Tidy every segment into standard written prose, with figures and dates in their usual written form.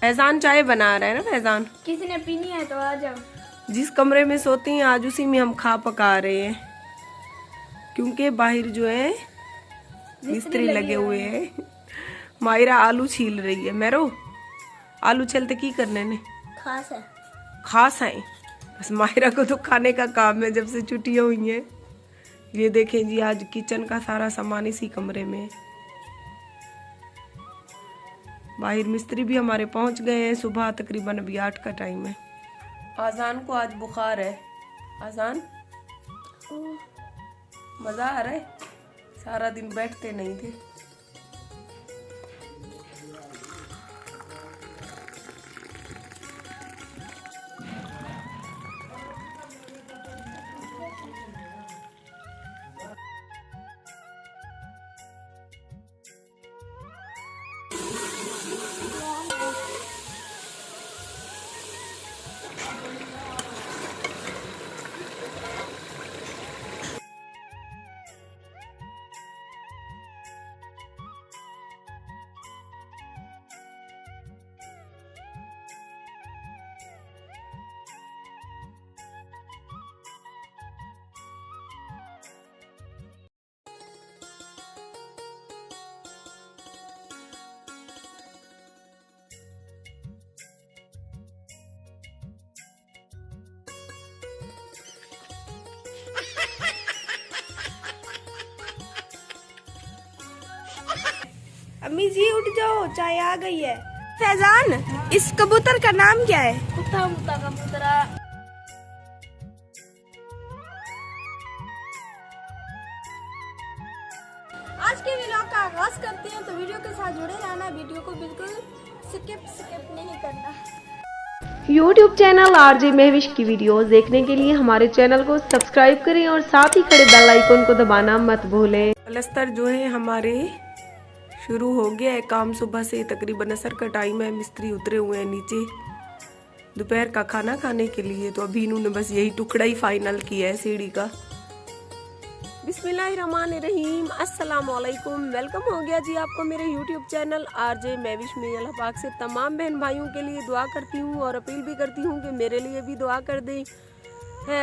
फैजान चाय बना रहा है ना। फैजान, किसी ने पीनी है तो आ जाओ। जिस कमरे में सोती हैं आज उसी में हम खा पका रहे हैं, क्योंकि बाहर जो है मिस्त्री लगे हुए हैं। मायरा आलू छील रही है। मेरो आलू छलते की करने ने खास है, खास है। बस मायरा को तो खाने का काम है जब से छुट्टियां हुई हैं। ये देखें जी, आज किचन का सारा सामान इसी कमरे में है। बाहर मिस्त्री भी हमारे पहुंच गए हैं। सुबह तकरीबन अभी 8 का टाइम है। आजान को आज बुखार है। आजान, मजा आ रहा है? सारा दिन बैठते नहीं थे। अम्मी जी उठ जाओ, चाय आ गई है। फैजान, इस कबूतर का नाम क्या है? कुत्ता मुत्ता कबूतरा। आज के व्लॉग का आगाज करते हैं, तो वीडियो के साथ जुड़े रहना। वीडियो को बिल्कुल स्किप नहीं करना। YouTube चैनल आरजे महविश की वीडियोस देखने के लिए हमारे चैनल को सब्सक्राइब करें और साथ ही खड़े बेल आइकन को दबाना मत भूलें। प्लस्तर जो है हमारे शुरू हो गया है। काम सुबह से तकरीबन असर का टाइम है। मिस्त्री उतरे हुए हैं नीचे दोपहर का खाना खाने के लिए। तो अभी इन्होंने बस यही टुकड़ा ही फाइनल किया है सीढ़ी का। बिस्मिल्लाहिर्रहमानिर्रहीम, अस्सलाम वालेकुम। वेलकम हो गया जी आपको मेरे यूट्यूब चैनल आरजे महविश में। अल्लाह पाक से तमाम बहन भाइयों के लिए दुआ करती हूँ और अपील भी करती हूँ कि मेरे लिए भी दुआ कर दें।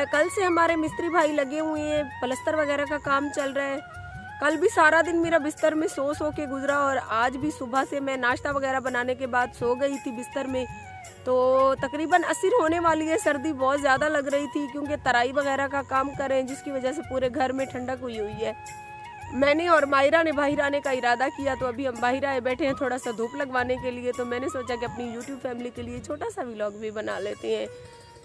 कल से हमारे मिस्त्री भाई लगे हुए हैं, पलस्तर वगैरह का काम चल रहा है। कल भी सारा दिन मेरा बिस्तर में सो के गुजरा और आज भी सुबह से मैं नाश्ता वगैरह बनाने के बाद सो गई थी बिस्तर में। तो तकरीबन असर होने वाली है। सर्दी बहुत ज़्यादा लग रही थी क्योंकि तराई वगैरह का काम कर रहे हैं, जिसकी वजह से पूरे घर में ठंडक हुई है। मैंने और मायरा ने बाहर आने का इरादा किया, तो अभी हम बाहर आए बैठे हैं थोड़ा सा धूप लगवाने के लिए। तो मैंने सोचा कि अपनी यूट्यूब फैमिली के लिए छोटा सा व्लॉग भी बना लेते हैं।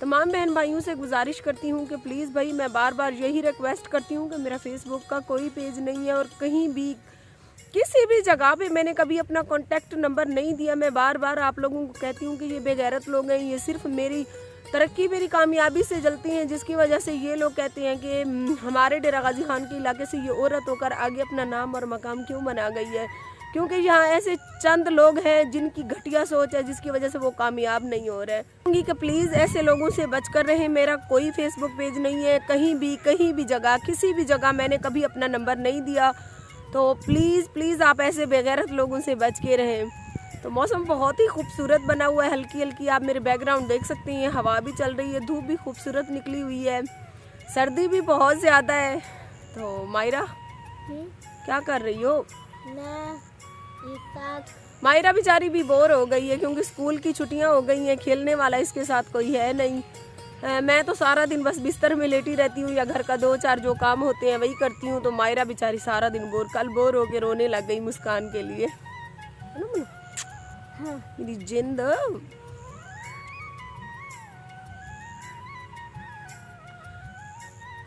तमाम बहन भाइयों से गुजारिश करती हूँ कि प्लीज़ भाई, मैं बार बार यही रिक्वेस्ट करती हूँ कि मेरा फेसबुक का कोई पेज नहीं है और कहीं भी किसी भी जगह पे मैंने कभी अपना कॉन्टैक्ट नंबर नहीं दिया। मैं बार बार आप लोगों को कहती हूँ कि ये बेगैरत लोग हैं, ये सिर्फ मेरी तरक्की मेरी कामयाबी से जलती हैं, जिसकी वजह से ये लोग कहते हैं कि हमारे डेरा गाजी खान के इलाके से ये औरत होकर आगे अपना नाम और मकाम क्यों बना गई है। क्योंकि यहाँ ऐसे चंद लोग हैं जिनकी घटिया सोच है, जिसकी वजह से वो कामयाब नहीं हो रहे हैं। कि प्लीज़ ऐसे लोगों से बचकर रहें। मेरा कोई फेसबुक पेज नहीं है, कहीं भी जगह किसी भी जगह मैंने कभी अपना नंबर नहीं दिया। तो प्लीज़ आप ऐसे बेगैरत लोगों से बच के रहें। तो मौसम बहुत ही खूबसूरत बना हुआ है। हल्की हल्की आप मेरे बैकग्राउंड देख सकती हैं, हवा भी चल रही है, धूप भी खूबसूरत निकली हुई है, सर्दी भी बहुत ज़्यादा है। तो मायरा क्या कर रही हो? मायरा बेचारी भी बोर हो गई है क्योंकि स्कूल की छुट्टियां हो गई हैं, खेलने वाला इसके साथ कोई है नहीं। मैं तो सारा दिन बस बिस्तर में लेटी रहती हूँ या घर का 2-4 जो काम होते हैं वही करती हूँ। तो मायरा बेचारी सारा दिन कल बोर होके रोने लग गई मुस्कान के लिए, है ना मनु? हाँ, मेरी जिंद।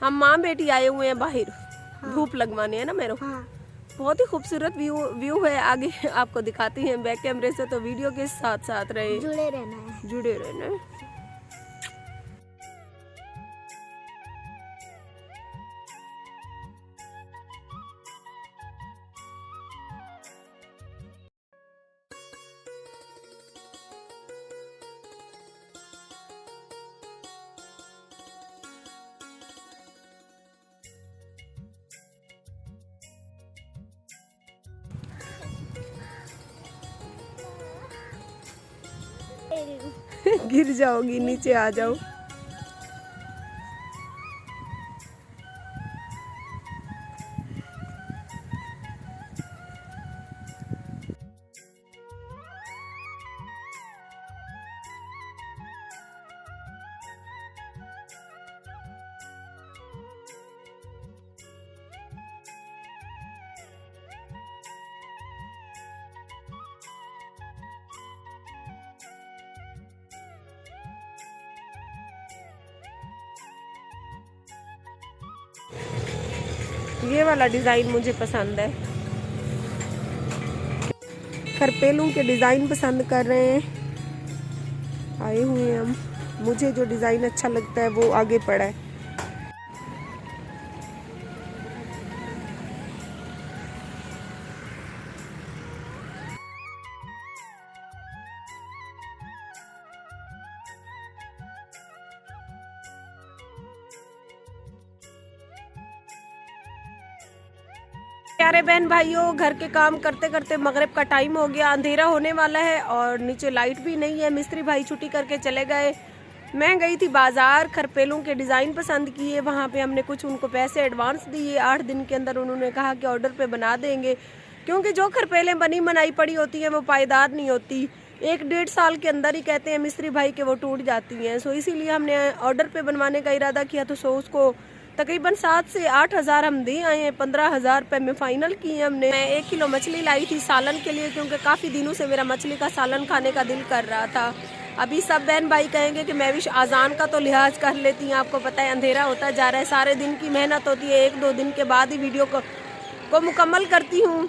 हम माँ बेटी आए हुए हैं बाहर। हाँ। धूप लगवाने है ना मेरे। हाँ। बहुत ही खूबसूरत व्यू है, आगे आपको दिखाती हैं बैक कैमरे से। तो वीडियो के साथ साथ रहे, जुड़े रहना है। गिर जाओगी, नीचे आ जाओ। ये वाला डिज़ाइन मुझे पसंद है। खरपेलों के डिज़ाइन पसंद कर रहे हैं, आए हुए हैं हम। मुझे जो डिज़ाइन अच्छा लगता है वो आगे पड़ा है। प्यारे बहन भाइयों, घर के काम करते करते मगरिब का टाइम हो गया, अंधेरा होने वाला है और नीचे लाइट भी नहीं है। मिस्त्री भाई छुट्टी करके चले गए। मैं गई थी बाजार, खरपेलों के डिज़ाइन पसंद किए। वहाँ पे हमने कुछ उनको पैसे एडवांस दिए। 8 दिन के अंदर उन्होंने कहा कि ऑर्डर पे बना देंगे, क्योंकि जो खरपेलें बनी बनाई पड़ी होती हैं वो पायदार नहीं होती। 1-1.5 साल के अंदर ही कहते हैं मिस्त्री भाई के वो टूट जाती हैं। सो इसीलिए हमने ऑर्डर पे बनवाने का इरादा किया। तो सो उसको तकरीबन 7 से 8 हज़ार हम दे आए हैं। 15,000 रुपये में फ़ाइनल किए हमने। मैं 1 किलो मछली लाई थी सालन के लिए, क्योंकि काफ़ी दिनों से मेरा मछली का सालन खाने का दिल कर रहा था। अभी सब बहन भाई कहेंगे कि मैं भी आज़ान का तो लिहाज कर लेती हैं। आपको पता है अंधेरा होता जा रहा है, सारे दिन की मेहनत होती है, 1-2 दिन के बाद ही वीडियो को मुकम्मल करती हूँ।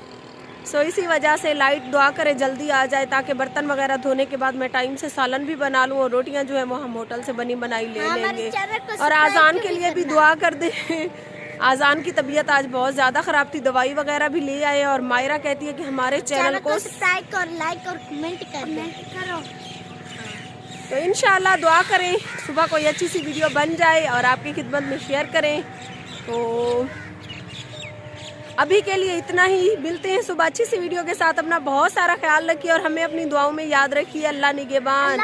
सो इसी वजह से लाइट दुआ करे जल्दी आ जाए, ताकि बर्तन वगैरह धोने के बाद मैं टाइम से सालन भी बना लूँ और रोटियां जो है वो हम होटल से बनी बनाई ले लेंगे। और आज़ान के लिए भी दुआ कर दे। आज़ान की तबीयत आज बहुत ज़्यादा ख़राब थी, दवाई वगैरह भी ले आए। और मायरा कहती है कि हमारे चैनल को सब्सक्राइब और लाइक और कमेंट करो। तो इंशाल्लाह दुआ करें सुबह कोई अच्छी सी वीडियो बन जाए और आपकी खिदमत में शेयर करें। तो अभी के लिए इतना ही, मिलते हैं सुबह अच्छी सी वीडियो के साथ। अपना बहुत सारा ख्याल रखिए और हमें अपनी दुआओं में याद रखिए। अल्लाह निगहबान।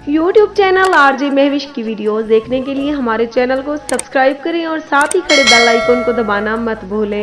YouTube चैनल RJ महविश की वीडियोस देखने के लिए हमारे चैनल को सब्सक्राइब करें और साथ ही खड़े बेल आइकन को दबाना मत भूलें।